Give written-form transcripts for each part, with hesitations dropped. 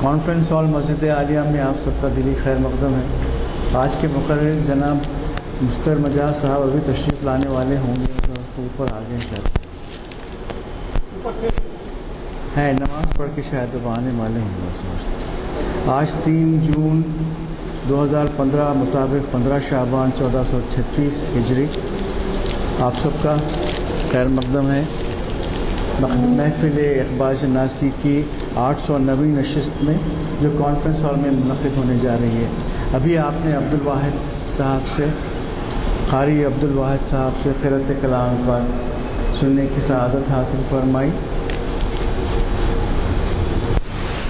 Conference hall مسجد عالیہ میں آپ سب کا دلی خیر مقدم ہے۔ آج کے مقرر جناب مستر مجاز صاحب ابھی تشریف لانے والے ہوں گے، تو اوپر آ گئے شاید ہے، نماز پڑھ کے شاید اب آنے والے ہیں۔ آج 3 جون 2015 مطابق 15 شعبان 1436 ہجری آپ سب کا خیر مقدم ہے۔ محفل اخبار شناسی کی 890 نشست میں جو کانفرنس ہال میں منعقد ہونے جا رہی ہے، ابھی آپ نے عبدالواحد صاحب سے، قاری عبدالواحد صاحب سے قرأت کلام پر سننے کی سعادت حاصل فرمائی۔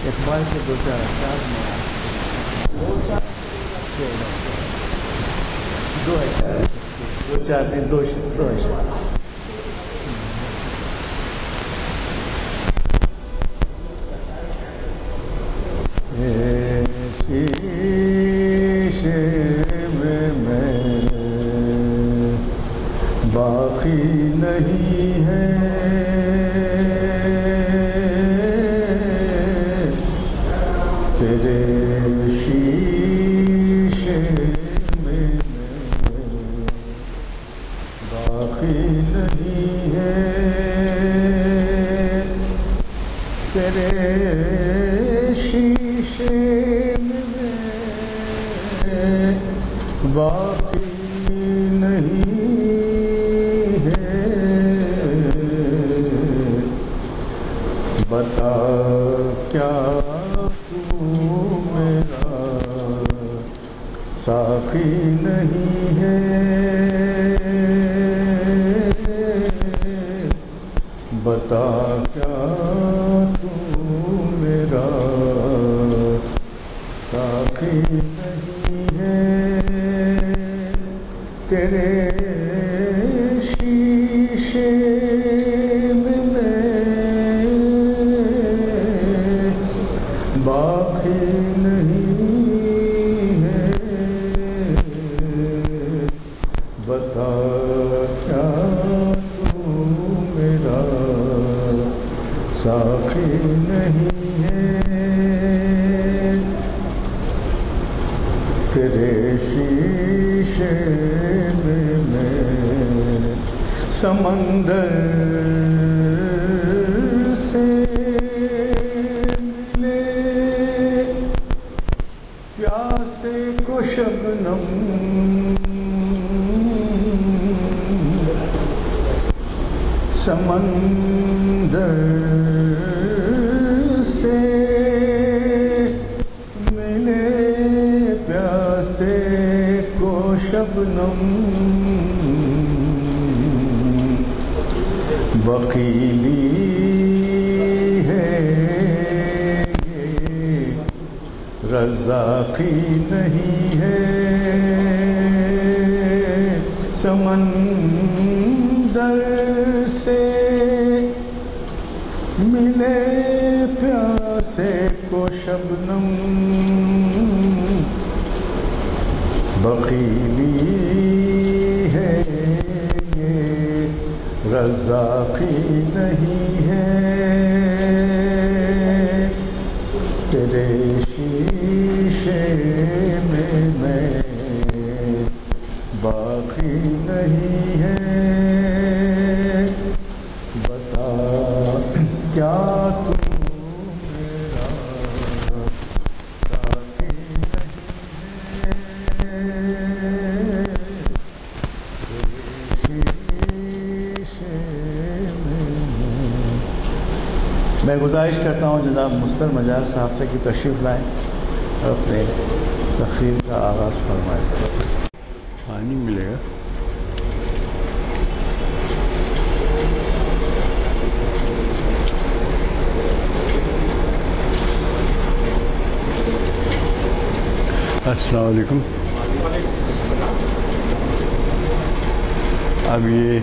اخبار کے دو چار اشعار شیشے میں باقی نہیں ہے تیرے شیشے میں باقی نہیں ہے تیرے شیشے میں باقی نہیں ہے، بتا کیا تو میرا ساقی نہیں ہے، بتا کیا تو میرا ساقی نہیں ہے تیرے شیشے میں باقی نہیں ہے، بتا کیا تو میرا ساقی نہیں ہے تیرے شیشے میں سمندر سے ملے پیاسے کو شبنم، سمندر سے ملے پیاسے کو شبنم، بخیلی ہے رزاقی نہیں ہے، سمندر سے ملے پیاسے کو شبنم، بخیلی ہے رزاقی نہیں ہے تیرے شیشے میں باقی نہیں ہے، بتا کیا تو میرا ساقی نہیں ہے تیرے شیشے میں۔ میں گزارش کرتا ہوں جناب مستر مجاز صاحب سے کہ تشریف لائیں اور اپنے تقریر کا آغاز فرمائیں۔ پانی ملے گا؟ السلام علیکم۔ اب یہ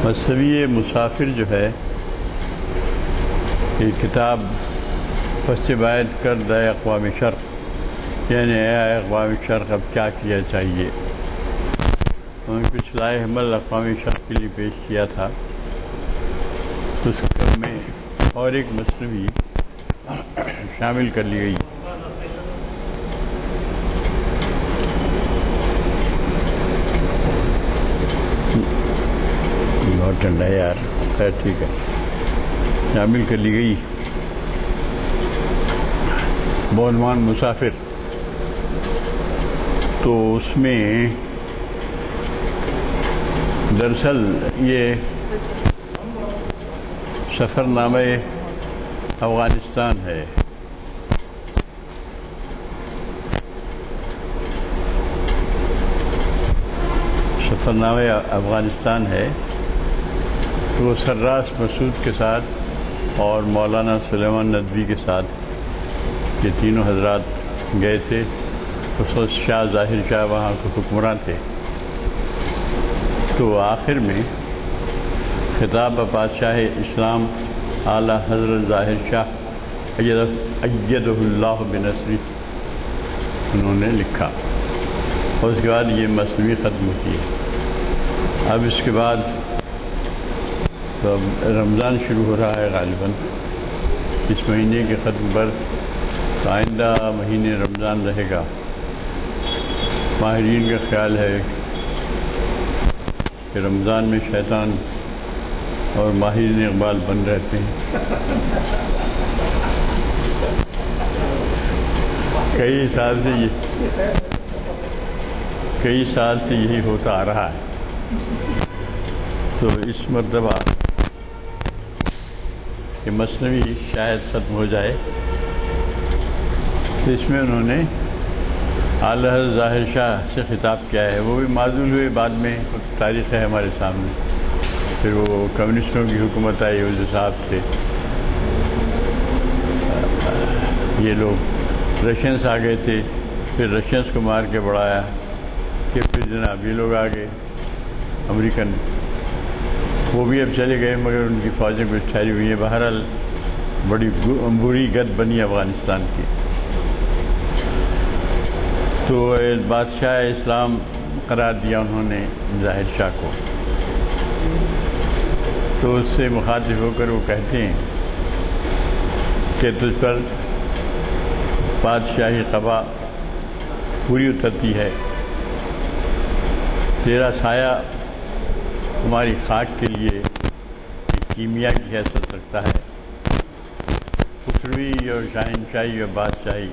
مذہبی مسافر جو ہے، یہ کتاب پس باید کرد ہے اقوام شرق، یعنی اے اقوام شرق اب کیا کیا چاہیے۔ ان کچھ لائے حمل اقوام شرق کے لیے پیش کیا تھا، اس میں اور ایک مثنوی شامل کر لی گئی۔ بہت ٹھنڈا ہے یار، خیر ٹھیک ہے، شامل کر لی گئی بعنوان مسافر۔ تو اس میں دراصل یہ سفر نامہ افغانستان ہے۔ سفر نامہ افغانستان ہے۔ تو وہ سراس مسعود کے ساتھ اور مولانا سلیمان ندوی کے ساتھ یہ تینوں حضرات گئے تھے۔ اس وقت شاہ ظاہر شاہ وہاں کے حکمراں تھے۔ تو آخر میں خطاب بادشاہ اسلام اعلیٰ حضرت ظاہر شاہ ایدہ اللہ بنصرہ انہوں نے لکھا، اور اس کے بعد یہ مثنوی ختم ہوتی ہے۔ اب اس کے بعد تو اب رمضان شروع ہو رہا ہے غالباً اس مہینے کے ختم پر، تو آئندہ مہینے رمضان رہے گا۔ ماہرین کا خیال ہے کہ رمضان میں شیطان اور ماہرین اقبال بن رہتے ہیں۔ کئی سال سے یہی ہوتا آ رہا ہے۔ تو اس مرتبہ یہ مثنوی شاید ختم ہو جائے۔ تو اس میں انہوں نے اعلیٰ حضرت ظاہر شاہ سے خطاب کیا ہے۔ وہ بھی معزول ہوئے، بعد میں تاریخ ہے ہمارے سامنے۔ پھر وہ کمیونسٹوں کی حکومت آئی، اس صاحب تھے، یہ لوگ رشینس آ گئے تھے، پھر رشینس کو مار کے بڑھایا کہ پھر جناب یہ لوگ آ گئے امریکن، وہ بھی اب چلے گئے مگر ان کی فوجیں کچھ ٹھہری ہوئی ہیں۔ بہرحال بڑی بری گد بنی افغانستان کی۔ تو بادشاہ اسلام قرار دیا انہوں نے ظاہر شاہ کو۔ تو اس سے مخاطب ہو کر وہ کہتے ہیں کہ تجھ پر بادشاہی قبا پوری اترتی ہے، تیرا سایہ ہماری خاک کے لیے ایک کیمیا کی حیثیت رکھتا ہے۔ خسروی اور شاہنشاہی اور بادشاہی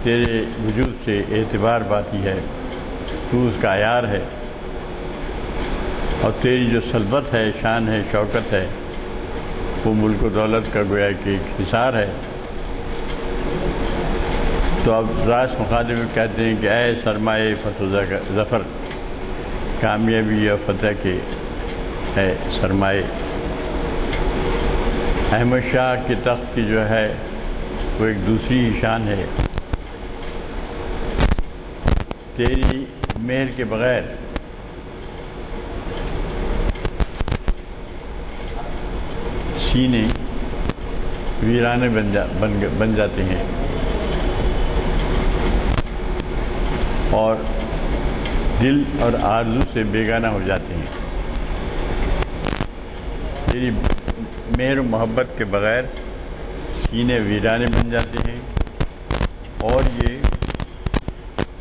تیرے وجود سے اعتبار پاتی ہے، تو اس کا عیار ہے، اور تیری جو سلطنت ہے، شان ہے، شوکت ہے، وہ ملک و دولت کا گویا کہ ایک حصار ہے۔ تو اب راست مخاطب میں کہتے ہیں کہ اے سرمایہ فتح و ظفر، کامیابی اور فتح کے ہے سرمایہ۔ احمد شاہ کے تخت کی جو ہے وہ ایک دوسری ہی شان ہے۔ تیری مہر کے بغیر سینے ویرانے بن جاتے ہیں، اور دل اور آرزو سے بیگانہ ہو جاتے ہیں۔ تیری مہر و محبت کے بغیر سینے ویرانے بن جاتے ہیں، اور یہ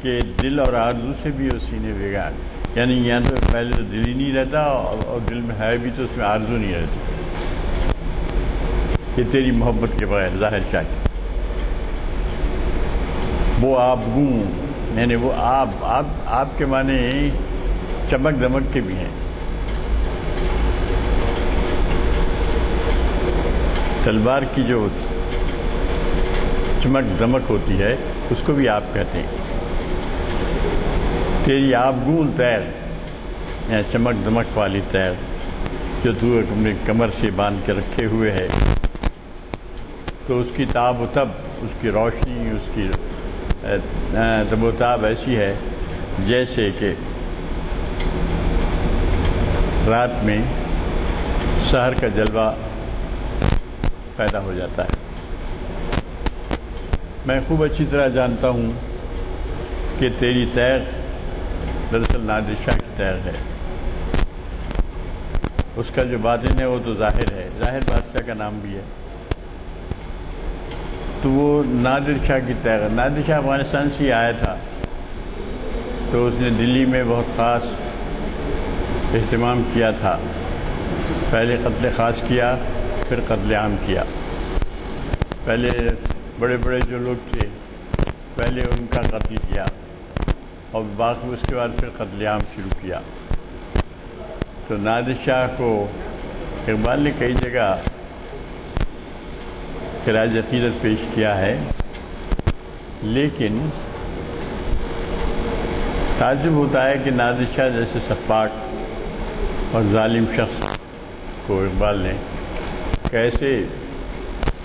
کہ دل اور آرزو سے بھی وہ سینے بیگان، یعنی یہاں تو پہلے تو دل ہی نہیں رہتا، اور دل میں ہے بھی تو اس میں آرزو نہیں رہتی۔ یہ تیری محبت کے بغیر ظاہر شاہ کی وہ آبگوں، یعنی وہ آب کے معنی چمک دمک کے بھی ہیں۔ تلوار کی جو چمک دمک ہوتی ہے اس کو بھی آپ کہتے ہیں۔ تیری آبگوں تیر، یعنی چمک دمک والی تیر جو تو اپنے کمر سے باندھ کے رکھے ہوئے ہے، تو اس کی تاب و تب، اس کی روشنی، اس کی تب و تاب ایسی ہے جیسے کہ رات میں سحر کا جلوہ پیدا ہو جاتا ہے۔ میں خوب اچھی طرح جانتا ہوں کہ تیری تیر دراصل نادر شاہ کی تیر ہے، اس کا جو باطن ہے وہ تو ظاہر ہے، ظاہر بادشاہ کا نام بھی ہے۔ تو وہ نادر شاہ کی تحقیق، نادر شاہ افغانستان سے ہی آیا تھا، تو اس نے دلی میں بہت خاص اہتمام کیا تھا۔ پہلے قتل خاص کیا، پھر قتل عام کیا۔ پہلے بڑے بڑے جو لوگ تھے پہلے ان کا قتل کیا، اور باقی اس کے بعد پھر قتل عام شروع کیا۔ تو نادر شاہ کو اقبال نے کئی جگہ خراج عقیدت پیش کیا ہے، لیکن تعجب ہوتا ہے کہ نادر شاہ جیسے سفاک اور ظالم شخص کو اقبال نے کیسے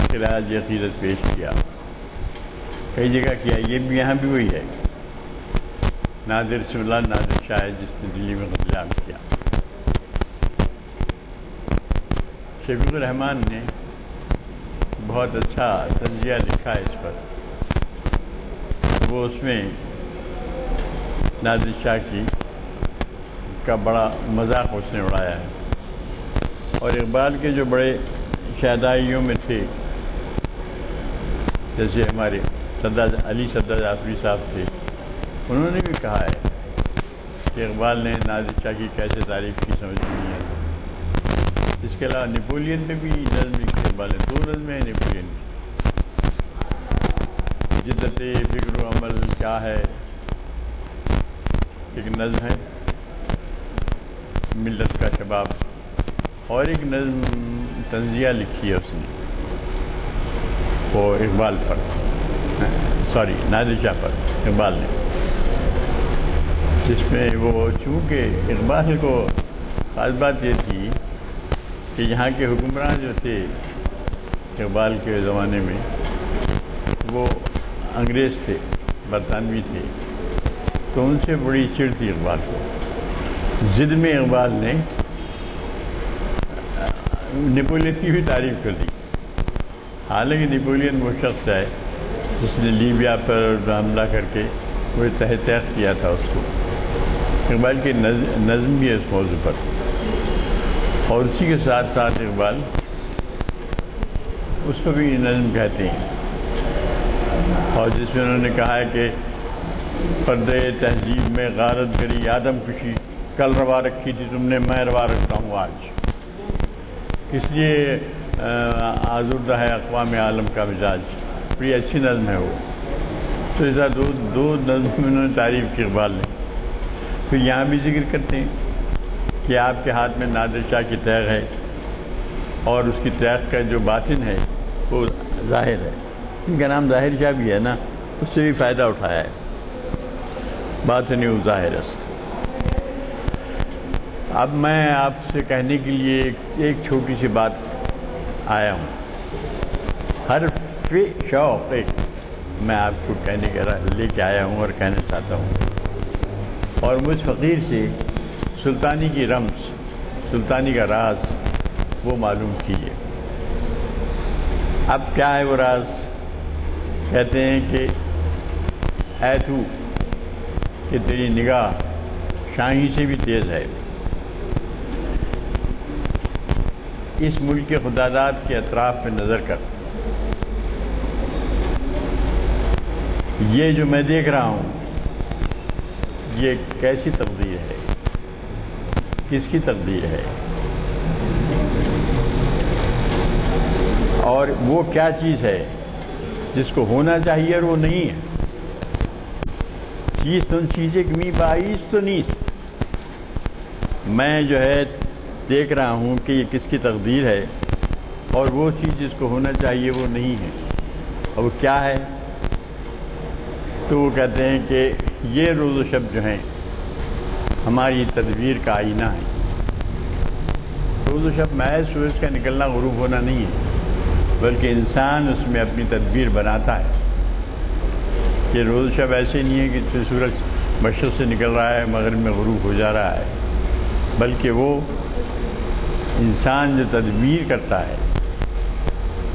خراج عقیدت پیش کیا۔ کئی جگہ کیا، یہ بھی یہاں بھی وہی ہے، نادر رسول اللہ نادر شاہ ہے جس نے دلی میں قتل عام کیا۔ شفیق الرحمان نے بہت اچھا تنزیہ لکھا ہے اس پر، وہ اس میں نادر شاہ کا بڑا مذاق اس نے اڑایا ہے۔ اور اقبال کے جو بڑے شہدائیوں میں تھے، جیسے ہمارے علی صدر جعفری صاحب تھے، انہوں نے بھی کہا ہے کہ اقبال نے نادر شاہ کی کیسے تعریف کی سمجھ نہیں ہے۔ اس کے علاوہ نیپولین میں بھی نظم لکھی اقبال نے، 2 نظمیں ہیں نیپولین کی، جدت فکر و عمل کیا ہے ایک نظم ہے، ملت کا شباب، اور ایک نظم تنزیہ لکھی ہے اس نے وہ اقبال پر، نادر شاہ پر اقبال نے، جس میں وہ چونکہ اقبال کو خاص بات یہ تھی کہ یہاں کے حکمران جو تھے اقبال کے زمانے میں وہ انگریز تھے، برطانوی تھے، تو ان سے بڑی چڑ تھی اقبال کو۔ ضد میں اقبال نے نیپولین کی بھی تعریف کر دی، حالانکہ نیپولین وہ شخص ہے جس نے لیبیا پر حملہ کر کے وہ تحت کیا تھا اس کو۔ اقبال کی نظم بھی ہے اس موضوع پر، اور اسی کے ساتھ ساتھ اقبال اس کو بھی نظم کہتے ہیں، اور جس میں انہوں نے کہا ہے کہ پردے تہذیب میں غارت گری آدم کشی، کل روا رکھی تھی تم نے، میں روا رکھتا ہوں آج، اس لیے آزردہ ہے اقوام عالم کا مزاج۔ بڑی اچھی نظم ہے وہ۔ تو ایسا دو نظم میں انہوں نے تعریف کی اقبال نے۔ پھر یہاں بھی ذکر کرتے ہیں کہ آپ کے ہاتھ میں نادر شاہ کی تیغ ہے، اور اس کی تیغ کا جو باطن ہے وہ ظاہر ہے، ان کا نام ظاہر شاہ بھی ہے نا، اس سے بھی فائدہ اٹھایا ہے، باطن و ظاہر است۔ اب میں آپ سے کہنے کے لیے ایک چھوٹی سی بات آیا ہوں، ہر شوق ایک میں آپ کو کہنے کے لے کے آیا ہوں اور کہنا چاہتا ہوں، اور مجھ فقیر سے سلطانی کی رمز، سلطانی کا راز وہ معلوم کیجیے۔ اب کیا ہے وہ راز؟ کہتے ہیں کہ اے تو کہ تیری نگاہ شاہی سے بھی تیز ہے، اس ملک کے خداداد کے اطراف پہ نظر کر، یہ جو میں دیکھ رہا ہوں یہ کیسی تقدیر ہے، کس کی تقدیر ہے، اور وہ کیا چیز ہے جس کو ہونا چاہیے اور وہ نہیں ہے۔ چیز تن چیزیں کمی باعث تو نیست، میں جو ہے دیکھ رہا ہوں کہ یہ کس کی تقدیر ہے، اور وہ چیز جس کو ہونا چاہیے وہ نہیں ہے، اور وہ کیا ہے؟ تو وہ کہتے ہیں کہ یہ روز و شب جو ہیں ہماری تدبیر کا آئینہ ہے۔ روز و شب محض سورج کا نکلنا غروب ہونا نہیں ہے، بلکہ انسان اس میں اپنی تدبیر بناتا ہے۔ یہ روز و شب ایسے نہیں ہے کہ سورج مشرق سے نکل رہا ہے مغرب میں غروب ہو جا رہا ہے، بلکہ وہ انسان جو تدبیر کرتا ہے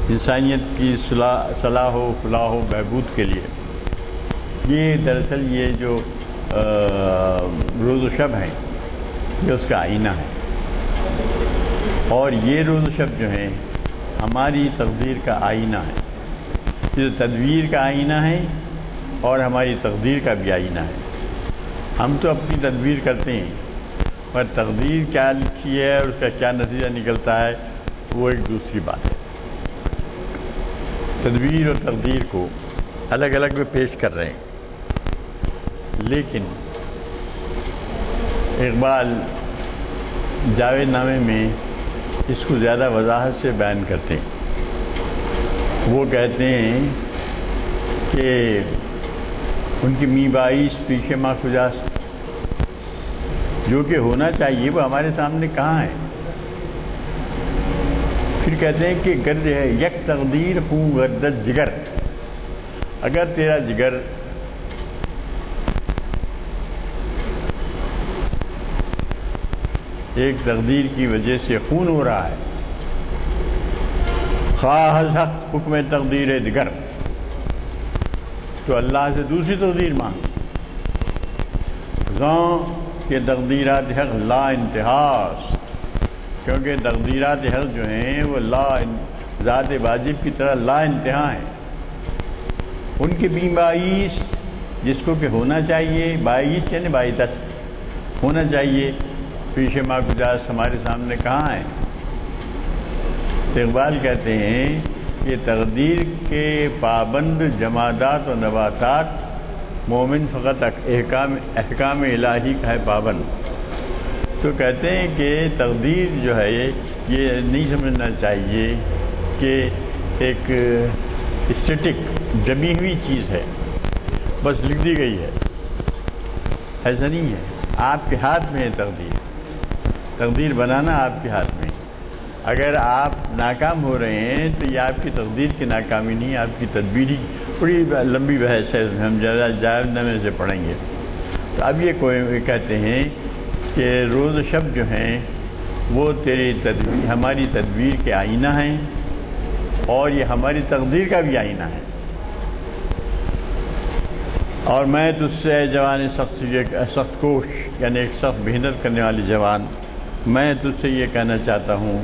انسانیت کی صلاح و فلاح و بہبود کے لیے، یہ دراصل یہ جو روز و شب ہیں یہ اس کا آئینہ ہے۔ اور یہ روز و شب جو ہیں ہماری تقدیر کا آئینہ ہے. یہ تدبیر کا آئینہ ہے اور ہماری تقدیر کا بھی آئینہ ہے. ہم تو اپنی تدبیر کرتے ہیں، پر تقدیر کیا لکھی ہے اور اس کا کیا نتیجہ نکلتا ہے وہ ایک دوسری بات ہے. تدبیر اور تقدیر کو الگ الگ میں پیش کر رہے ہیں، لیکن اقبال جاوید نامے میں اس کو زیادہ وضاحت سے بیان کرتے ہیں. وہ کہتے ہیں کہ ان کی می بائیس پیش ما کجاست، جو کہ ہونا چاہیے وہ ہمارے سامنے کہاں ہے. پھر کہتے ہیں کہ گرج ہے یک تقدیر ہوں گردت جگر، اگر تیرا جگر ایک تقدیر کی وجہ سے خون ہو رہا ہے، خواہ حق حکم تقدیر دیگر، تو اللہ سے دوسری تقدیر مانگ. کہ تقدیرات حق لا انتہاست، کیونکہ تقدیرات حق جو ہیں وہ ذات واجب کی طرح لا انتہا ہیں. ان کے بھی بائیس جس کو کہ ہونا چاہیے، بائیس یعنی بائیدست ہونا چاہیے، پیش ما کجاست ہمارے سامنے کہاں ہے. اقبال کہتے ہیں کہ تقدیر کے پابند جمادات و نباتات، مومن فقط احکام الہی کا ہے پابند. تو کہتے ہیں کہ تقدیر جو ہے یہ نہیں سمجھنا چاہیے کہ ایک اسٹیٹک جمی ہوئی چیز ہے، بس لکھ دی گئی ہے. ایسا نہیں ہے. آپ کے ہاتھ میں ہے تقدیر بنانا آپ کے ہاتھ میں. اگر آپ ناکام ہو رہے ہیں تو یہ آپ کی تقدیر کی ناکامی نہیں، آپ کی تدبیری. بڑی لمبی بحث ہے، ہم جاوید نامے سے پڑھیں گے. تو اب یہ کوئی کہتے ہیں کہ روز و شب جو ہیں وہ تیری تدبیر ہماری تدبیر کے آئینہ ہیں اور یہ ہماری تقدیر کا بھی آئینہ ہے. اور میں تجھ سے جوان سخت کوش یعنی ایک سخت محنت کرنے والی جوان، میں تجھ سے یہ کہنا چاہتا ہوں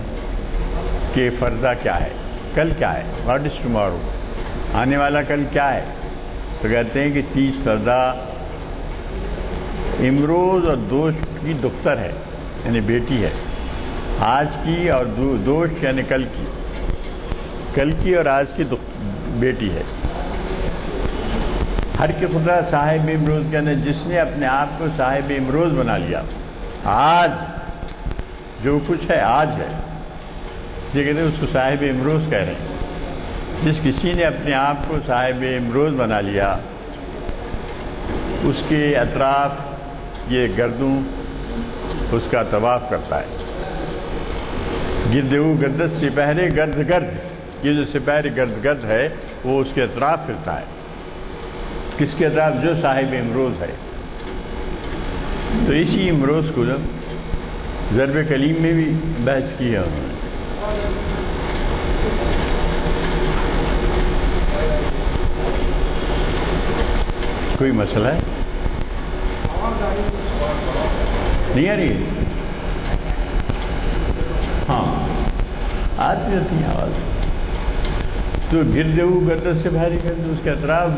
کہ فردا کیا ہے، کل کیا ہے، واٹ از ٹمارو، آنے والا کل کیا ہے. تو کہتے ہیں کہ 30 فردا امروز اور دوش کی دختر ہے یعنی بیٹی ہے، آج کی اور دوش یعنی کل کی اور آج کی بیٹی ہے. ہر کے خدا صاحب امروز کہنے، جس نے اپنے آپ کو صاحب امروز بنا لیا. آج جو کچھ ہے آج ہے، یہ کہتے ہیں اس کو صاحب امروز کہہ رہے ہیں. جس کسی نے اپنے آپ کو صاحب امروز بنا لیا، اس کے اطراف یہ گردوں اس کا طواف کرتا ہے. گردو گردت سپہرے گرد، یہ جو سپہر گرد ہے وہ اس کے اطراف پھرتا ہے. کس کے اطراف؟ جو صاحب امروز ہے. تو اسی امروز کو ضرب کلیم میں بھی بحث کی ہے انہوں نے. کوئی مسئلہ ہے؟ نہیں آ رہی ہے؟ ہاں آتی رہتی ہے آواز. تو گردت سے بھاری گرد، اس کے اطراف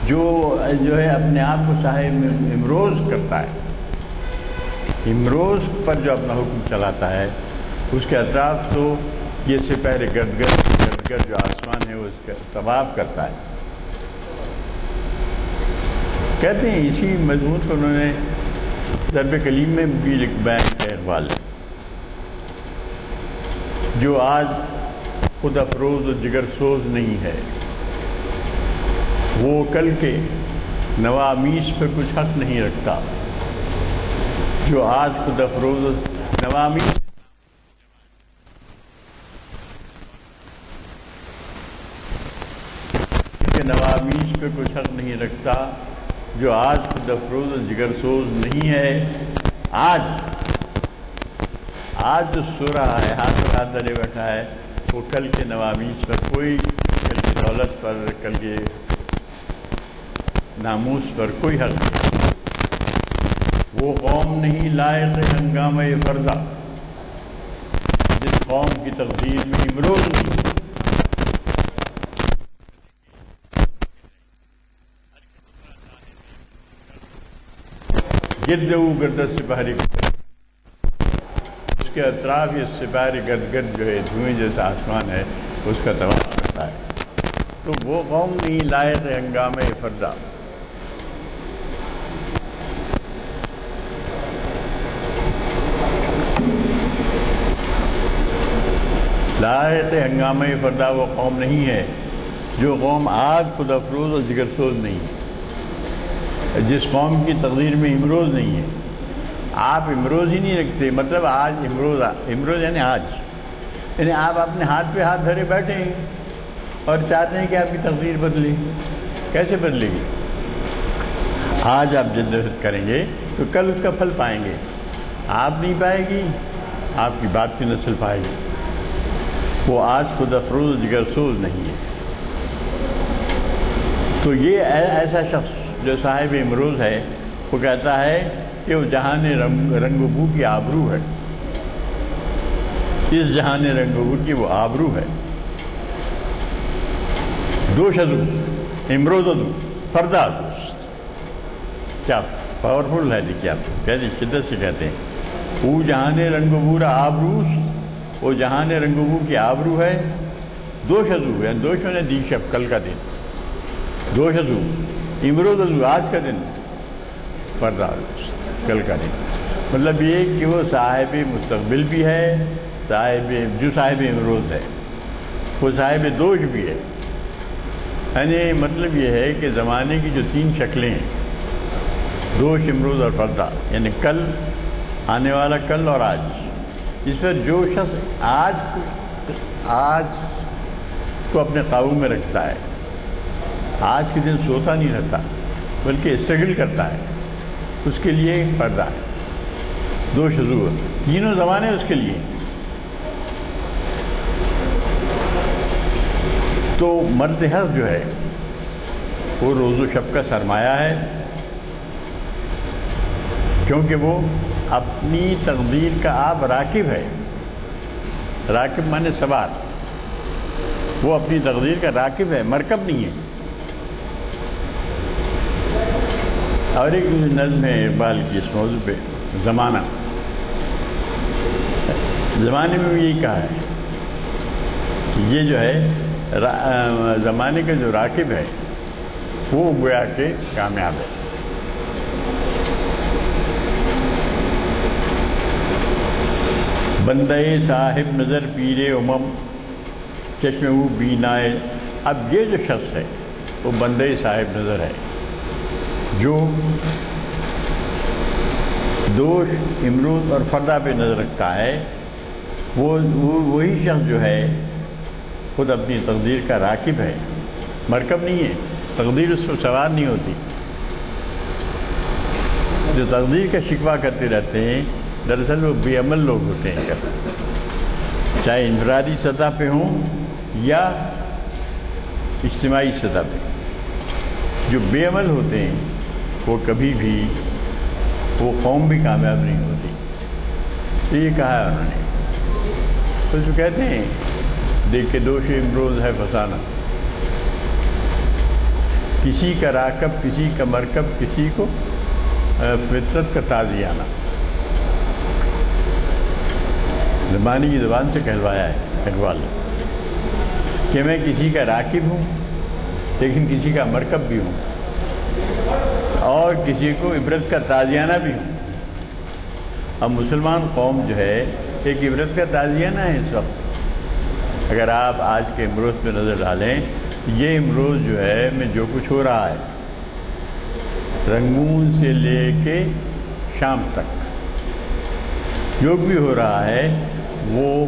جو ہے اپنے آپ کو صاحب امروز کرتا ہے، امروز پر جو اپنا حکم چلاتا ہے، اس کے اطراف تو یہ سپہر گرد جو آسمان ہے وہ اس کا طواف کرتا ہے. کہتے ہیں اسی مضمون کو انہوں نے ضرب کلیم میں بھی بیان کیا اقبال، جو آج خود افروز و جگر سوز نہیں ہے، وہ کل کے نوامیس پر کچھ حق نہیں رکھتا. جو آج خود افروز و نوامیس کے نوامیس پر کچھ حق نہیں رکھتا، جو آج خود افروز و جگر سوز نہیں ہے. آج جو سو رہا ہے، ہاتھ دھرے بیٹھا ہے، وہ کل کے نوامیس پر کوئی، کل کی دولت پر، کل کے ناموس پر کوئی حق نہیں. وہ قوم نہیں لائق ہنگامہ فردا، قوم کی تقدیر میں امروز نہیں ہے۔ گرد گردت سپاہی، اس کے اطراف یہ سپاہی گرد گرد جو ہے دھوئیں جیسا آسمان ہے اس کا طواف کرتا ہے، تو وہ قوم نہیں لائق ہنگامہ فردا۔ لائق ہنگامہ فردا وہ قوم نہیں ہے جو قوم آج خود افروز اور جگر سوز نہیں ہے، جس قوم کی تقدیر میں امروز نہیں ہے۔ آپ امروز ہی نہیں رکھتے، مطلب آج امروز یعنی آج، یعنی آپ اپنے ہاتھ پہ ہاتھ دھرے بیٹھے ہیں اور چاہتے ہیں کہ آپ کی تقدیر بدلے۔ کیسے بدلے گی؟ آج آپ جدوجہد کریں گے تو کل اس کا پھل پائیں گے، آپ نہیں پائے گی، آپ کی بات کی نسل پائے گی۔ وہ آج خود افروز جگر سوز نہیں ہے۔ تو یہ ایسا شخص جو صاحب امروز ہے وہ کہتا ہے کہ وہ جہان رنگ و بو کی آبرو ہے، اس جہان رنگ و بو کی وہ آبرو ہے۔ دوشدو امروزدو فردا دوست، کیا پاورفل ہے، دیکھیے آپ کہتے شدت سے کہتے ہیں وہ جہان رنگ و بورا آبروست، وہ جہان رنگ و بو کی آبرو ہے۔ دوشدو یعنی دوش نے دی شب، کل کا دن، دوشدو امروزدو آج کا دن، فردا دوست کل کا دن، مطلب یہ کہ وہ صاحب مستقبل بھی ہے، جو صاحب امروز ہے وہ صاحب دوش بھی ہے۔ یعنی مطلب یہ ہے کہ زمانے کی جو تین شکلیں ہیں، دوش، امروز اور فردا، یعنی کل، آنے والا کل اور آج، جس پر جو شخص آج کو اپنے قابو میں رکھتا ہے، آج کے دن سوتا نہیں رہتا بلکہ اسٹرگل کرتا ہے، اس کے لیے ایک پردہ ہے، دو شذور، تینوں زمانے اس کے لیے۔ تو مرد حق جو ہے وہ روز و شب کا سرمایہ ہے، کیونکہ وہ اپنی تقدیر کا آپ راکب ہے۔ راکب مانے سوار، وہ اپنی تقدیر کا راکب ہے، مرکب نہیں ہے۔ اور ایک نظم ہے اقبال کی اس موضوع پہ، زمانہ، زمانے میں بھی یہی کہا ہے کہ یہ جو ہے زمانے کا جو راکب ہے وہ گویا کہ کامیاب ہے۔ بندے صاحب نظر پیرے امم چشم وہ بینائے۔ اب یہ جو شخص ہے وہ بندے صاحب نظر ہے، جو دوش، امروز اور فردا پہ نظر رکھتا ہے، وہی شخص جو ہے خود اپنی تقدیر کا راکب ہے، مرکب نہیں ہے۔ تقدیر اس پر سوار نہیں ہوتی۔ جو تقدیر کا شکوہ کرتے رہتے ہیں دراصل وہ بے عمل لوگ ہوتے ہیں، چاہے انفرادی سطح پہ ہوں یا اجتماعی سطح پہ۔ جو بے عمل ہوتے ہیں وہ کبھی بھی، وہ قوم بھی کامیاب نہیں ہوتی۔ تو یہ کہا ہے انہوں نے، تو جو کہتے ہیں دیکھ کے دوش امروز ہے فسانہ، کسی کا راکب، کسی کا مرکب، کسی کو فطرت کا تازیانہ۔ زمانے کی زبان سے کہلوایا ہے اقبال نے کہ میں کسی کا راکب ہوں لیکن کسی کا مرکب بھی ہوں اور کسی کو عبرت کا تازیانہ بھی ہوں۔ اب مسلمان قوم جو ہے ایک عبرت کا تازیانہ ہے اس وقت۔ اگر آپ آج کے امروز پہ نظر ڈالیں، یہ امروز جو ہے میں جو کچھ ہو رہا ہے، رنگون سے لے کے شام تک جو بھی ہو رہا ہے، وہ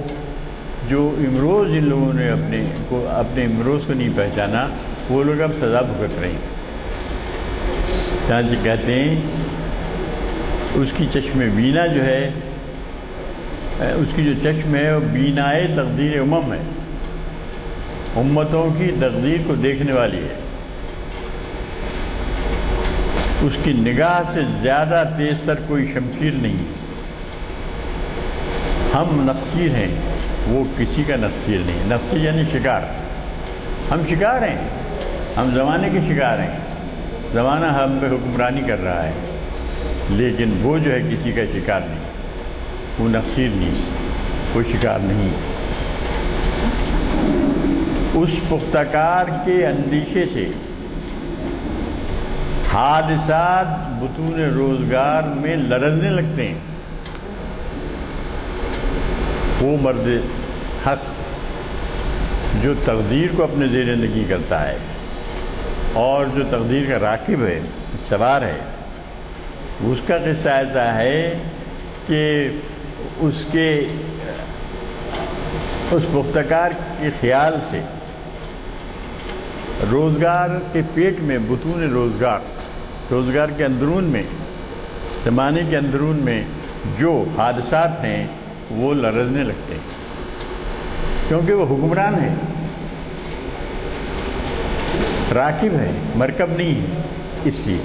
جو امروز جن لوگوں نے اپنے امروز کو نہیں پہچانا، وہ لوگ اب سزا بھگت رہے ہیں۔ چنانچہ کہتے ہیں اس کی چشم بینا جو ہے، اس کی جو چشم ہے وہ بینائے تقدیر امم ہے، امتوں کی تقدیر کو دیکھنے والی ہے۔ اس کی نگاہ سے زیادہ تیز تر کوئی شمشیر نہیں۔ ہم نقشیر ہیں وہ کسی کا نفسیر نہیں ہے۔ نفسیر یعنی شکار، ہم شکار ہیں، ہم زمانے کے شکار ہیں، زمانہ ہم پہ حکمرانی کر رہا ہے، لیکن وہ جو ہے کسی کا شکار نہیں، وہ نفسیر نہیں، وہ شکار نہیں۔ اس پختکار کے اندیشے سے حادثات بطون روزگار میں لرزنے لگتے ہیں۔ وہ مرد حق جو تقدیر کو اپنے زیر نگی کرتا ہے اور جو تقدیر کا راکب ہے، سوار ہے، اس کا قصہ ایسا ہے کہ اس پختکار کے خیال سے روزگار کے پیٹ میں، بطون روزگار کے اندرون میں، زمانے کے اندرون میں جو حادثات ہیں وہ لرزنے لگتے ہیں، کیونکہ وہ حکمران ہے، راکب ہے، مرکب نہیں ہے۔ اس لیے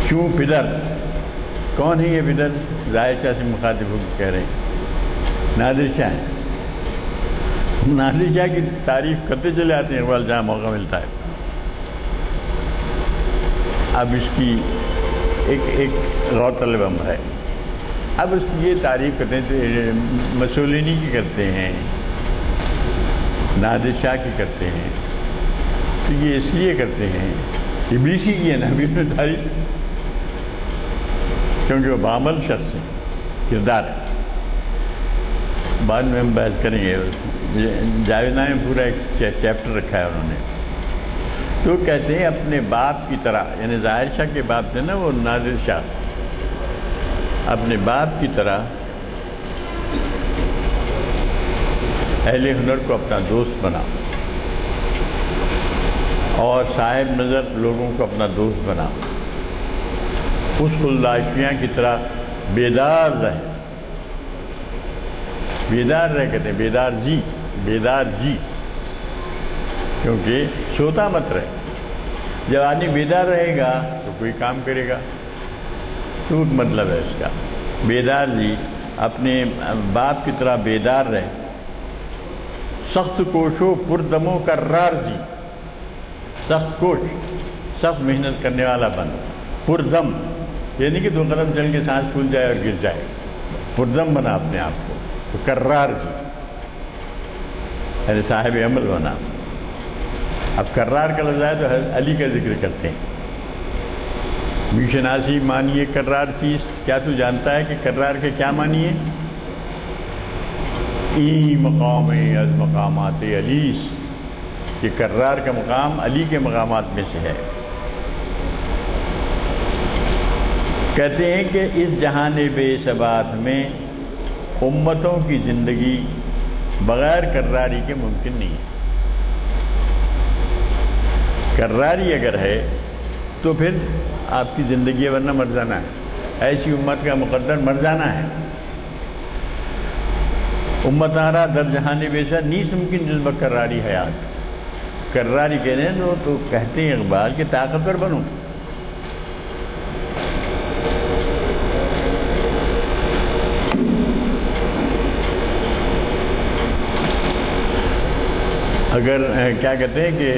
چوں پدر، کون ہے یہ پدر؟ ظاہر شاہ سے مخاطب ہو کے کہہ رہے ہیں، نادر شاہ ہیں۔ نادر شاہ کی تعریف کرتے چلے آتے ہیں اقبال جہاں موقع ملتا ہے۔ اب اس کی ایک غور طلب امر ہے، اب اس کی یہ تعریف کرتے ہیں، مسولینی کی کرتے ہیں، نادر شاہ کی کرتے ہیں، تو یہ اس لیے کرتے ہیں، ابلیسی کی ہے نا ابھی انہوں نے تعریف، کیونکہ وہ بعمل شخص ہے، کردار ہے۔ بعد میں ہم بحث کریں گے، جاویدنامہ میں پورا ایک چیپٹر رکھا ہے انہوں نے۔ تو کہتے ہیں اپنے باپ کی طرح، یعنی ظاہر شاہ کے باپ تھے نا وہ نادر شاہ، اپنے باپ کی طرح اہل ہنر کو اپنا دوست بنا اور صاحب نظر لوگوں کو اپنا دوست بنا، اس خلداشیاں کی طرح بیدار رہے، بیدار رہ کہتے ہیں، بیدار جی، کیونکہ سوتا مت رہے۔ جب آدمی بیدار رہے گا تو کوئی کام کرے گا، تو مطلب ہے اس کا بیدار جی، اپنے باپ کی طرح بیدار رہے، سخت کوشو پردمو کرار جی، سخت کوش، سخت محنت کرنے والا بن، پردم یعنی کہ 2 قدم چل کے سانس پھول جائے اور گر جائے، پردم بنا اپنے آپ کو، تو کرار جی یعنی صاحب عمل بنا۔ اب کرار کا لفظ ہے تو علی کا ذکر کرتے ہیں، میشناسی معنی ہے کرار چیز، کیا تو جانتا ہے کہ کرار کے کیا معنی ہے؟ ای مقام از مقامات علیس، کہ کرار کا مقام علی کے مقامات میں سے ہے۔ کہتے ہیں کہ اس جہان بے ثبات میں امتوں کی زندگی بغیر کراری کے ممکن نہیں ہے۔ کراری اگر ہے تو پھر آپ کی زندگی ورنہ مر جانا ہے، ایسی امت کا مقدر مر جانا ہے۔ امت آرا در جہان بے ثبات نیست ممکن جز بکراری حیات، کراری کہنے تو کہتے ہیں اقبال کہ طاقتور بنو، اگر کیا کہتے ہیں کہ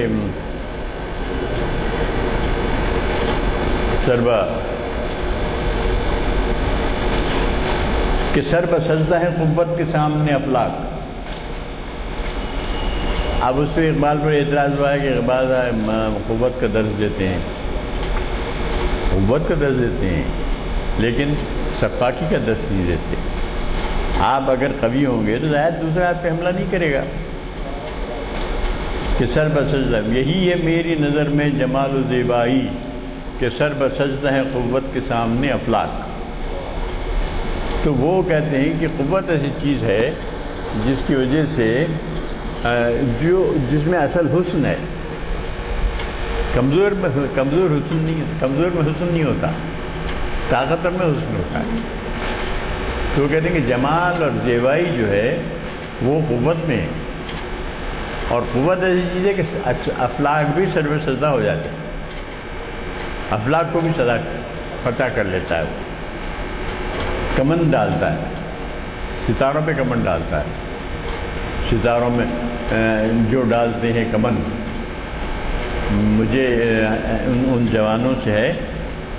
سر بسجدہ ہے قوت کے سامنے افلاک۔ اب اس پہ اقبال پر اعتراض ہوا ہے کہ اقبال قوت کا درس دیتے ہیں، قوت کا درس دیتے ہیں لیکن سفاکی کا درس نہیں دیتے۔ آپ اگر قوی ہوں گے تو ظاہر دوسرا آپ پہ حملہ نہیں کرے گا، کہ سر بسجدہ، یہی ہے میری نظر میں جمال و زیبائی، کہ سر بسجدہ ہے قوت کے سامنے افلاک۔ تو وہ کہتے ہیں کہ قوت ایسی چیز ہے جس کی وجہ سے جس میں اصل حسن ہے، کمزور میں حسن نہیں ہوتا، طاقتور میں حسن ہوتا ہے۔ تو وہ کہتے ہیں کہ جمال اور زیبائی جو ہے وہ قوت میں ہے، اور قوت ایسی چیز ہے کہ افلاک بھی سر بسجدہ ہو جاتے ہیں، افلاک کو بھی فتح کر لیتا ہے وہ۔ کمند ڈالتا ہے، ستاروں پہ کمند ڈالتا ہے، ستاروں میں جو ڈالتے ہیں کمند، مجھے ان جوانوں سے ہے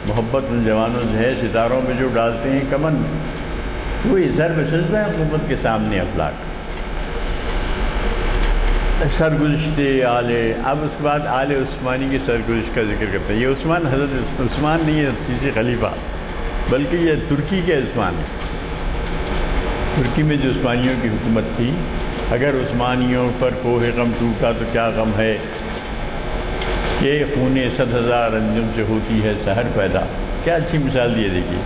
محبت، ان جوانوں سے ہے ستاروں پہ جو ڈالتے ہیں کمند، وہی سر پہ سجدہ ہے حکومت کے سامنے افلاک۔ سرگزشتے اب اس کے بعد آل عثمانی کی سرگزشت کا ذکر کرتے ہیں۔ یہ عثمان حضرت عثمان نہیں ہے تیسرے خلیفہ، بلکہ یہ ترکی کے عثمان ہے۔ ترکی میں جو عثمانیوں کی حکومت تھی، اگر عثمانیوں پر کوہ غم ٹوٹا تو کیا غم ہے کہ خون 100,000 انجم سے ہوتی ہے سحر پیدا۔ کیا اچھی مثال دی ہے، دیکھیے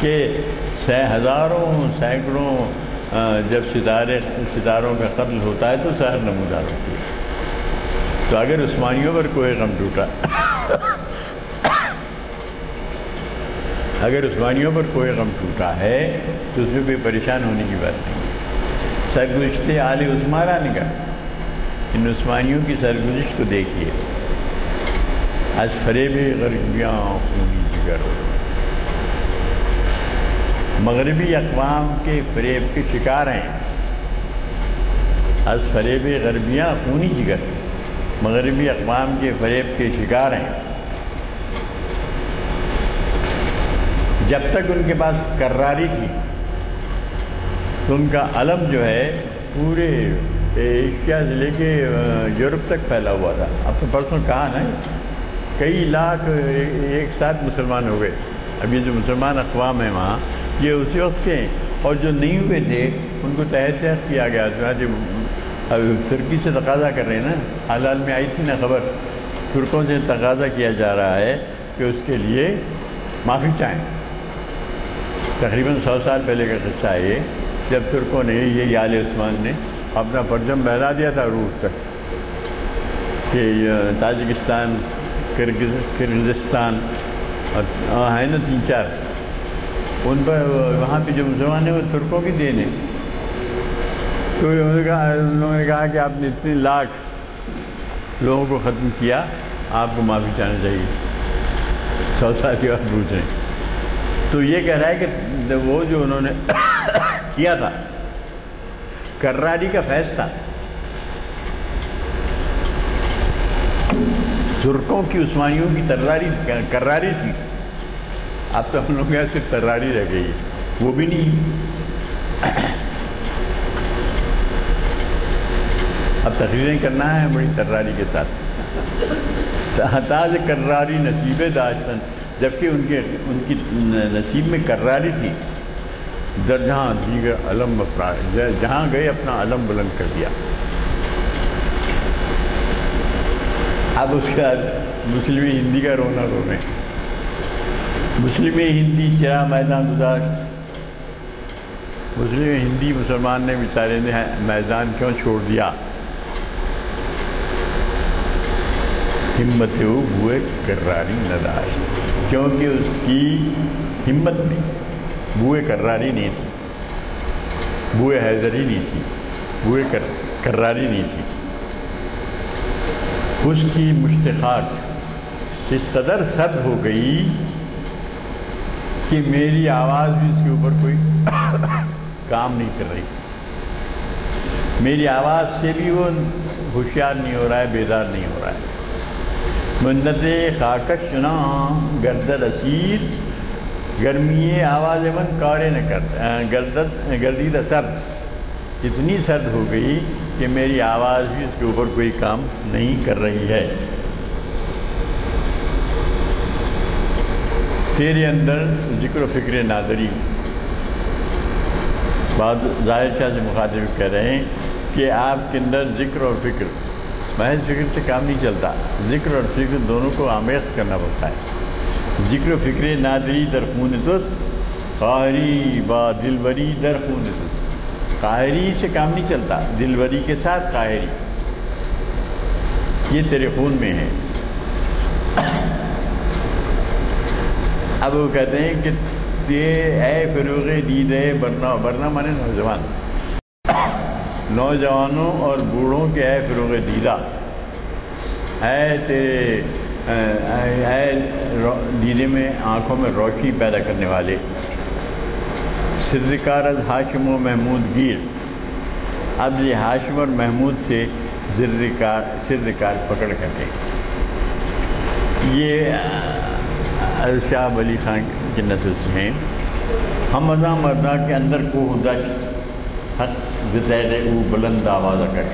کہ ہزاروں سینکڑوں جب ستاروں کا قتل ہوتا ہے تو سحر نمودار ہوتی ہے۔ تو اگر عثمانیوں پر کوہ غم ٹوٹا اگر عثمانیوں پر کوئی غم ٹوٹا ہے تو اس میں کوئی پریشان ہونے کی بات نہیں۔ سرگزشت آل عثمانہ نے کہا، ان عثمانیوں کی سرگزشت کو دیکھیے، از فریب غربیاں خونی جگر ہو، مغربی اقوام کے فریب کے شکار ہیں۔ از فریب غربیاں خونی جگر، مغربی اقوام کے فریب کے شکار ہیں۔ جب تک ان کے پاس کراری تھی تو ان کا علم جو ہے پورے ایشیا سے لے کے یورپ تک پھیلا ہوا تھا۔ اب تو پرسوں کہا نا، کئی لاکھ ایک ساتھ مسلمان ہو گئے۔ اب یہ جو مسلمان اقوام ہیں وہاں، یہ اسی وقت کے ہیں، اور جو نہیں ہوئے تھے ان کو تحت کیا گیا تھا۔ اب ترکی سے تقاضا کر رہے ہیں نا، حال حال میں آئی تھی نا خبر، ترکوں سے تقاضا کیا جا رہا ہے کہ اس کے لیے معافی چاہیں۔ تقریباً 100 سال پہلے کا قصہ ہے یہ، جب ترکوں نے، یہ آل عثمان نے اپنا پرچم پھیلا دیا تھا روس تک، کہ تاجکستان، کرغزستان اور ہے نا 3-4، ان پر وہاں پہ جو مسلمان ہیں وہ ترکوں کی دین ہے۔ تو انہوں نے کہا کہ آپ نے اتنے لاکھ لوگوں کو ختم کیا، آپ کو معافی چاہنا چاہیے۔ 100 سال کے بعد پوچھ رہے ہیں۔ تو یہ کہہ رہا ہے کہ وہ جو انہوں نے کیا تھا کراری کا فیض تھا، ترکوں کی عثمانیوں کی کراری تھی۔ اب تو ہم لوگ یہاں صرف تراری رہ گئی، وہ بھی نہیں۔ اب تقریریں کرنا ہے بڑی تراری کے ساتھ، تاج کراری نصیب داشتن، جبکہ ان کی نصیب میں کراری تھی۔ در جہاں دیگر علم مفراد، جہاں گئے اپنا علم بلند کر دیا۔ اب اس کے بعد مسلم ہندی کا رونا رو رہے ہیں۔ مسلم ہندی چرا میدان گزاشت، مسلم ہندی مسلمان نے بیچارے نے میدان کیوں چھوڑ دیا؟ ہمت ہو بوئے کراری نداشت، کیونکہ اس کی ہمت میں بوئے کراری نہیں تھی، بوئے حیدری نہیں تھی، بوئے کراری نہیں تھی۔ اس کی مشتقات اس قدر سد ہو گئی کہ میری آواز بھی اس کے اوپر کوئی کام نہیں کر رہی، میری آواز سے بھی وہ ہوشیار نہیں ہو رہا ہے، بیدار نہیں ہو رہا ہے۔ منت خاکش نا گردد اسیر، گرمی آواز من کارے نہ گردید سرد، اتنی سرد ہو گئی کہ میری آواز بھی اس کے اوپر کوئی کام نہیں کر رہی ہے۔ تیرے اندر ذکر و فکر نادری، بعض ظاہر شاہ سے مخاطب کہہ رہے ہیں کہ آپ کے اندر ذکر اور فکر، محض فکر سے کام نہیں چلتا، ذکر اور فکر دونوں کو آمیخت کرنا پڑتا ہے۔ ذکر و فکر نادری در خون تس، قاہری با دلبری در خون تس، قاہری سے کام نہیں چلتا، دلبری کے ساتھ قاہری، یہ تیرے خون میں ہے۔ اب وہ کہتے ہیں کہ اے فروغ دیدے برنا مانے نوجوان، نوجوانوں اور بوڑھوں کے اے فروغ دیدہ، اے تیرے اے دیدے میں آنکھوں میں روشنی پیدا کرنے والے، سرکار از ہاشم و محمود گیر. اب یہ ہاشم اور محمود سے سرکار پکڑ کر گئے. یہ شاہ ولی خان کی نسل سے ہیں. ہم ازاں مردہ کے اندر کو دشت حق زتیغ او بلند آوازہ کر.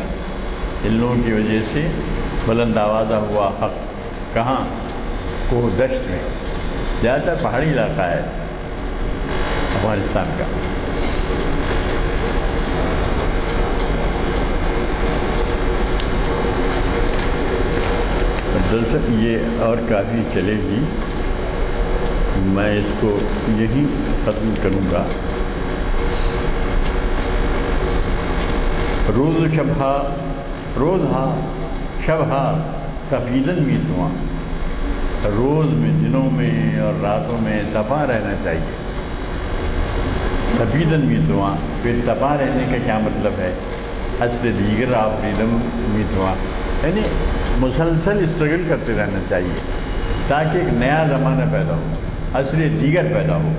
ان لوگوں کی وجہ سے بلند آوازہ ہوا حق. کہاں؟ کوہ دشت میں. زیادہ تر پہاڑی علاقہ ہے افغانستان کا. دراصل یہ اور کافی چلے گی، میں اس کو یہی ختم کروں گا. روز شبہ روزہا شبہ تفیدن میتواں. روز میں، دنوں میں اور راتوں میں تپا رہنا چاہیے. تفیدن میتواں. پھر تپا رہنے کا کیا مطلب ہے؟ عصر دیگر آفریدم میتواں، یعنی مسلسل اسٹرگل کرتے رہنا چاہیے تاکہ ایک نیا زمانہ پیدا ہو، عصر دیگر پیدا ہو.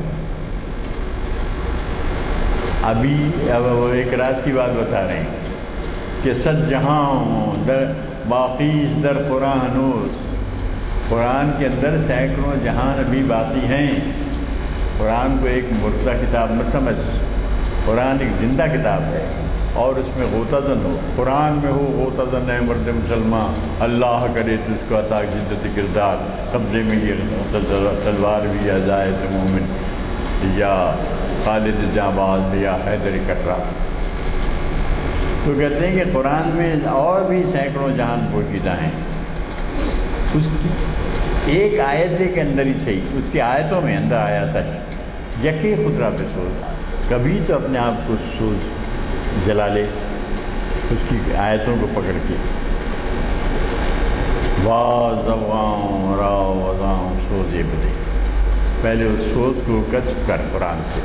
ابھی اب ایک راز کی بات بتا رہے ہیں کہ صد جہاں در باقی در قرآن ہنوز. قرآن کے اندر سینکڑوں جہان ابھی باقی ہیں. قرآن کو ایک مردہ کتاب مت سمجھ. قرآن ایک زندہ کتاب ہے اور اس میں غوطہ زن ہو. قرآن میں ہو غوطہ زن ہے مرد مسلمان، اللہ کرے تو اس کو عطا جدت کردار. قبضے میں یہ تلوار بھی یا زائد مومن یا خالد جانباز یا حیدر کٹرا. تو کہتے ہیں کہ قرآن میں اور بھی سینکڑوں جہان پوشیدہ ہیں. اس کی ایک آیت کے اندر ہی صحیح، اس کی آیتوں میں اندر آیا تھا یقین خدرہ پہ سوچ. کبھی تو اپنے آپ کو سوچ جلا لے اس کی آیتوں کو پکڑ کے. واضواں راؤ وضاں سوزے بدے. پہلے اس سوچ کو کسب کر قرآن سے،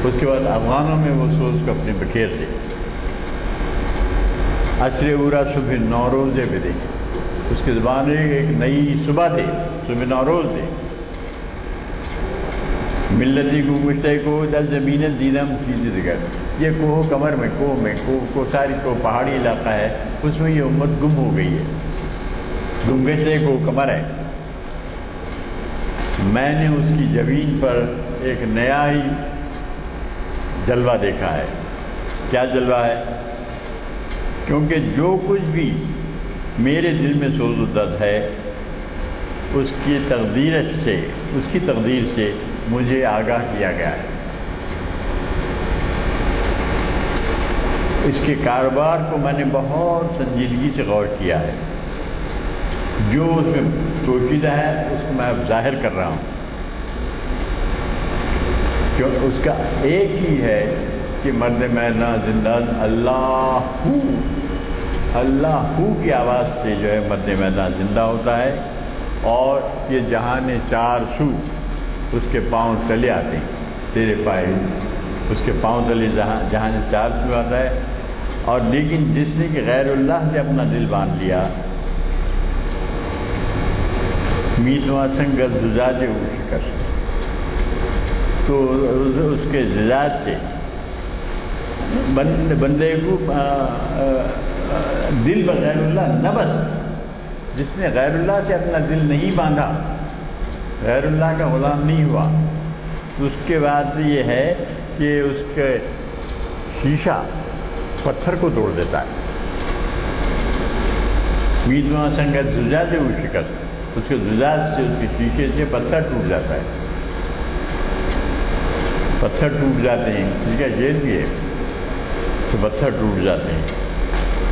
اس کے بعد افغانوں میں وہ سوچ کو اپنے بکھیر دے. عصر اورا صبح نوروزے بدے. اس کی زبان ایک نئی صبح دے، صبح نوروز دے. ملتی کو مشتے کو دل زمین دیدم چیز دیگر. یہ کوہ کمر میں کوہ ساری کو پہاڑی علاقہ ہے، اس میں یہ امت گم ہو گئی ہے. گمگشتے کو کمر ہے. میں نے اس کی جبین پر ایک نیا ہی جلوہ دیکھا ہے. کیا جلوہ ہے؟ کیونکہ جو کچھ بھی میرے دل میں سوز و درد ہے اس کی تقدیر سے مجھے آگاہ کیا گیا ہے. اس کے کاروبار کو میں نے بہت سنجیدگی سے غور کیا ہے. جو اس میں پوشیدہ ہے اس کو میں اب ظاہر کر رہا ہوں. کیوں اس کا ایک ہی ہے کہ مرد میدان زندہ اللہ کی آواز سے جو ہے مرد میدان زندہ ہوتا ہے. اور یہ جہان چار سو اس کے پاؤں تلے آتے ہیں. تیرے پائے اس کے پاؤں تلے جہان چار سو آتا ہے. اور لیکن جس نے کہ غیر اللہ سے اپنا دل باندھ لیا، میتواں سنگت زجاج او شکست، تو اس کے زجاج سے بندے کو دل بغیر اللہ نہ بس. جس نے غیر اللہ سے اپنا دل نہیں باندھا، غیر اللہ کا غلام نہیں ہوا، تو اس کے بعد یہ ہے کہ اس کے شیشہ پتھر کو توڑ دیتا ہے. میتواں سنگت زجاج او شکست، اس کے زجاج سے، اس کے شیشے سے پتھر ٹوٹ جاتا ہے. پتھر ٹوٹ جاتے ہیں. ٹھیک ہے، جیل بھی ہے تو پتھر ٹوٹ جاتے ہیں.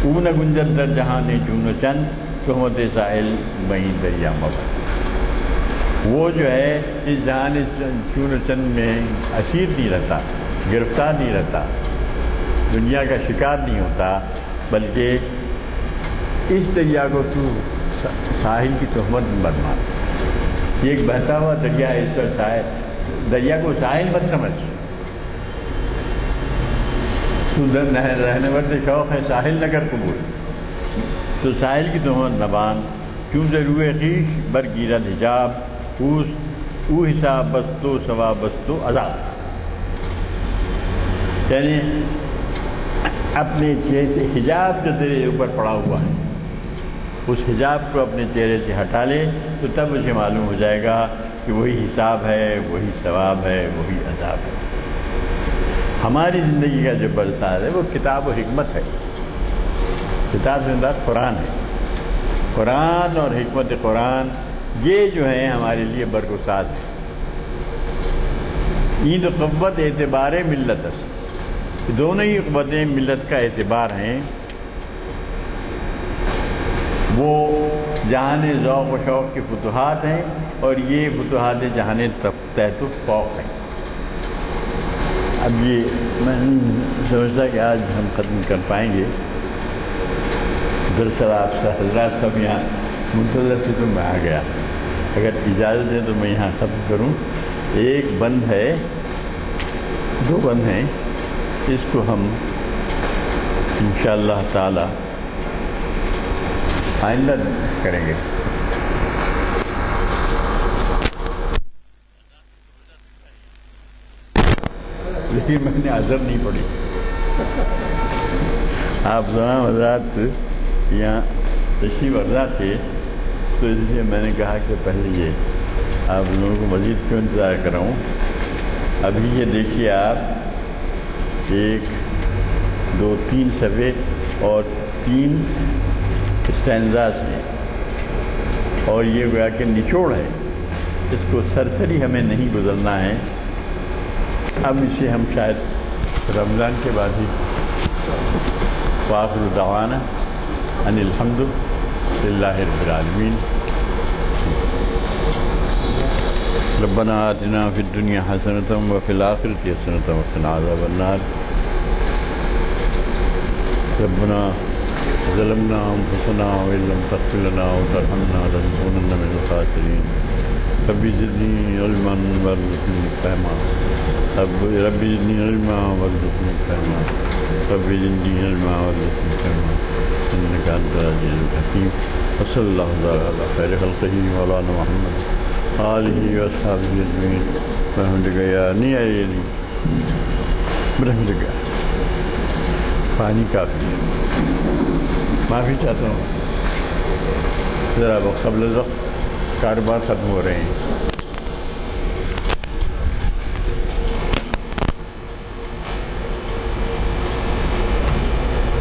اون گنجر در جہاں نے چون و چند تہمت ساحل وہیں دریا مبر. وہ جو ہے اس جہان چون و چند میں اسیر نہیں رہتا، گرفتار نہیں رہتا، دنیا کا شکار نہیں ہوتا، بلکہ اس دریا کو تو ساحل کی تہمت مت مار. یہ ایک بہتا ہوا دریا ہے، اس پر دریا کو ساحل مت سمجھ. تو رہنے ورد شوق ہے ساحل نگر قبول، تو ساحل کی تہمت نہ باندھ. کیوں ضرور خیش بر گیرد حجاب، او حساب بستو ثواب بستو عذاب. یعنی اپنے چہرے سے حجاب جو تیرے اوپر پڑا ہوا ہے اس حجاب کو اپنے چہرے سے ہٹا لے تو تب مجھے معلوم ہو جائے گا کہ وہی حساب ہے، وہی ثواب ہے، وہی عذاب ہے۔ ہماری زندگی کا جو برسات ہے وہ کتاب و حکمت ہے۔ کتاب سے مراد قرآن ہے۔ قرآن اور حکمت قرآن یہ جو ہیں ہمارے لیے برگزار ہے۔ این قوت اعتبار ملت است، دونوں ہی قوتیں ملت کا اعتبار ہیں۔ وہ جہان ذوق و شوق کی فتوحات ہیں اور یہ فتوحات جہان تحت و فوق ہیں۔ اب یہ میں نہیں سمجھتا کہ آج ہم ختم کر پائیں گے، دراصل آپ حضرات سب یہاں منتظر سے تو میں آ گیا، اگر اجازت ہے تو میں یہاں ختم کروں۔ ایک بند ہے، دو بند ہیں، اس کو ہم انشاءاللہ تعالی آئندہ کریں گے۔ لیکن میں نے عذر نہیں پڑھی۔ آپ تمام حضرات یہاں تشریف افزا تھے تو اس لیے میں نے کہا کہ پہلے یہ آپ لوگوں کو مزید کیوں انتظار کراؤں۔ ابھی یہ دیکھیے آپ 1 2 3 صفحے اور 3 اسٹینزاز ہیں، اور یہ گویا کہ نچوڑ ہے، اس کو سرسری ہمیں نہیں گزرنا ہے۔ اب اسے ہم شاید رمضان کے بعد ہی وآخر دعوانا ان الحمد للہ رب العالمین۔ ربنا آتنا فی الدنیا حسنۃ وفی الآخرۃ حسنۃ وقنا عذاب النار۔ ربنا ظلمنا انفسنا وان لم تغفر لنا وترحمنا لنكونن من الخاسرین۔ رب زدنی علما وارزقنی فہما، رب زدنی علما وارزقنی فہما، رب زدنی علما وارزقنی فہما، انک انت العزیز الحکیم۔ وصلی اللہ تعالی علی خیر خلقہ مولانا محمد آلہ واصحابہ اجمعین برحمتک یا نہیں آئی یہ نہیں برحمتک۔ پانی کافی ہے، معافی چاہتا ہوں، ذرا قبل وقت کاروبار ختم ہو رہے ہیں۔